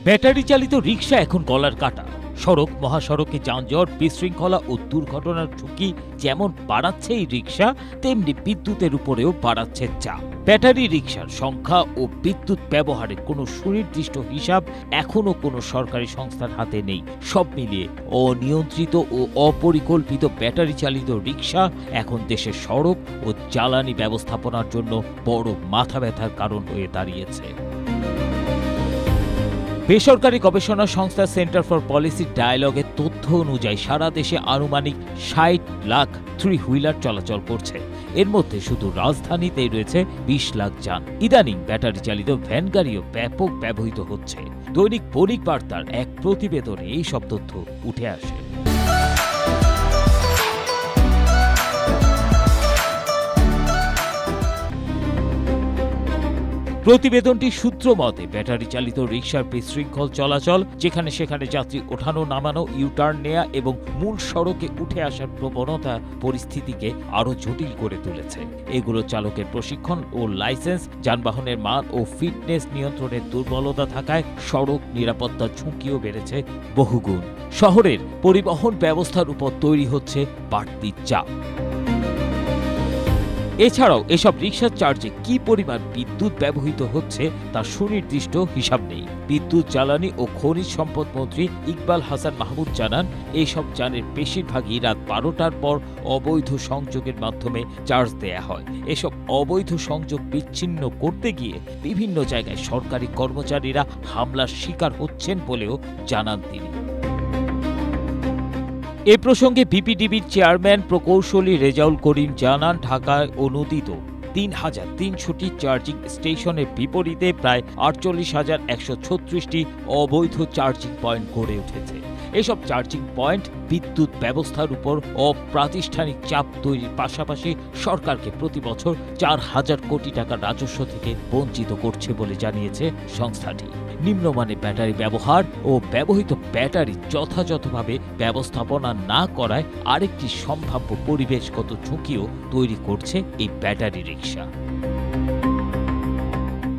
Battery চালিত রিকশা এখন গলার কাটা। সড়ক মহাসড়কে যানজট, বিশৃঙ্খলা ও দুর্ঘটনার ঝুঁকি যেমন বাড়াচ্ছে এই রিকশা, তেমনি বিদ্যুতের উপরেও বাড়াচ্ছে চাপ। ব্যাটারি রিকশার সংখ্যা ও বিদ্যুৎ ব্যবহারের কোনো সুনির্দিষ্ট হিসাব এখনও কোনো সরকারি সংস্থার হাতে নেই। সব মিলিয়ে অনিয়ন্ত্রিত ও অপরিকল্পিত ব্যাটারি চালিত রিকশা এখন দেশের সড়ক ও জ্বালানি ব্যবস্থাপনার জন্য বড় মাথা ব্যথার কারণ হয়ে দাঁড়িয়েছে। বেসরকারি গবেষণা সংস্থা সেন্টার ফর পলিসি ডায়ালগের তথ্য অনুযায়ী সারা দেশে আনুমানিক ৬০ লাখ থ্রি হুইলার চলাচল করছে। এর মধ্যে শুধু রাজধানীতেই রয়েছে ২০ লাখ যান। ইদানিং ব্যাটারি চালিত ভ্যান গাড়িও ব্যাপক ব্যবহৃত হচ্ছে। দৈনিক বণিক বার্তার এক প্রতিবেদনে এই সব তথ্য উঠে আসে। প্রতিবেদনটির সূত্র মতে ব্যাটারি চালিত রিকশার বিশৃঙ্খল চলাচল, যেখানে সেখানে যাত্রী ওঠানো নামানো, ইউটার্ন নেয়া এবং মূল সড়কে উঠে আসার প্রবণতা পরিস্থিতিকে আরও জটিল করে তুলেছে। এগুলো চালকের প্রশিক্ষণ ও লাইসেন্স, যানবাহনের মান ও ফিটনেস নিয়ন্ত্রণের দুর্বলতা থাকায় সড়ক নিরাপত্তার ঝুঁকিও বেড়েছে বহুগুণ। শহরের পরিবহন ব্যবস্থার উপর তৈরি হচ্ছে বাড়তি চাপ। এছাড়াও এসব রিকশার চার্জে কি পরিমাণ বিদ্যুৎ ব্যবহৃত হচ্ছে তার সুনির্দিষ্ট হিসাব নেই। বিদ্যুৎ, জ্বালানি ও খনিজ সম্পদ মন্ত্রী ইকবাল হাসান মাহমুদ জানান, এইসব যানের বেশিরভাগই রাত ১২টার পর অবৈধ সংযোগের মাধ্যমে চার্জ দেয়া হয়। এসব অবৈধ সংযোগ বিচ্ছিন্ন করতে গিয়ে বিভিন্ন জায়গায় সরকারি কর্মচারীরা হামলার শিকার হচ্ছেন বলেও জানান তিনি। এ প্রসঙ্গে বিপিডিবির চেয়ারম্যান প্রকৌশলী রেজাউল করিম জানান, ঢাকায় অনুদিত ৩,৩০০টি চার্জিং স্টেশনের বিপরীতে প্রায় ৪৮,১৩৬টি অবৈধ চার্জিং পয়েন্ট গড়ে উঠেছে। এসব চার্জিং পয়েন্ট বিদ্যুৎ ব্যবস্থার উপর অপ্রাতিষ্ঠানিক চাপ তৈরির পাশাপাশি সরকারকে প্রতি বছর ৪,০০০ কোটি টাকা রাজস্ব থেকে বঞ্চিত করছে বলে জানিয়েছে সংস্থাটি। নিম্নমানের ব্যাটারি ব্যবহার ও ব্যবহৃত ব্যাটারি যথাযথভাবে ব্যবস্থাপনা না করায় আরেকটি সম্ভাব্য পরিবেশগত ঝুঁকিও তৈরি করছে এই ব্যাটারি রিকশা।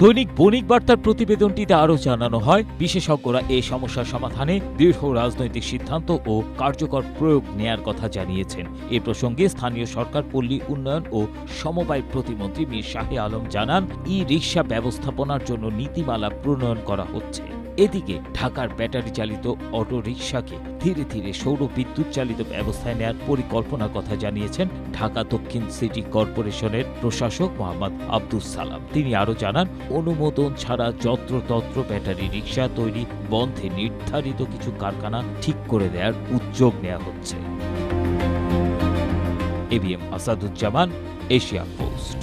দৈনিক বণিক বার্তার প্রতিবেদনটিতে আরও জানানো হয়, বিশেষজ্ঞরা এই সমস্যার সমাধানে দৃঢ় রাজনৈতিক সিদ্ধান্ত ও কার্যকর প্রয়োগ নেয়ার কথা জানিয়েছেন। এ প্রসঙ্গে স্থানীয় সরকার, পল্লী উন্নয়ন ও সমবায় প্রতিমন্ত্রী মীর শাহে আলম জানান, ই রিকশা ব্যবস্থাপনার জন্য নীতিমালা প্রণয়ন করা হচ্ছে। এদিকে ঢাকার ব্যাটারি চালিত অটো রিকশাকে ধীরে ধীরে সৌর বিদ্যুৎ চালিত ব্যবস্থায় নেওয়ার পরিকল্পনার কথা জানিয়েছেন ঢাকা দক্ষিণ সিটি কর্পোরেশনের প্রশাসক মোহাম্মদ আব্দুস সালাম। তিনি আরও জানান, অনুমোদন ছাড়া যত্রতত্র ব্যাটারি রিকশা তৈরি বন্ধে নির্ধারিত কিছু কারখানা ঠিক করে দেওয়ার উদ্যোগ নেওয়া হচ্ছে। ABM Asaduzzaman, Asia post.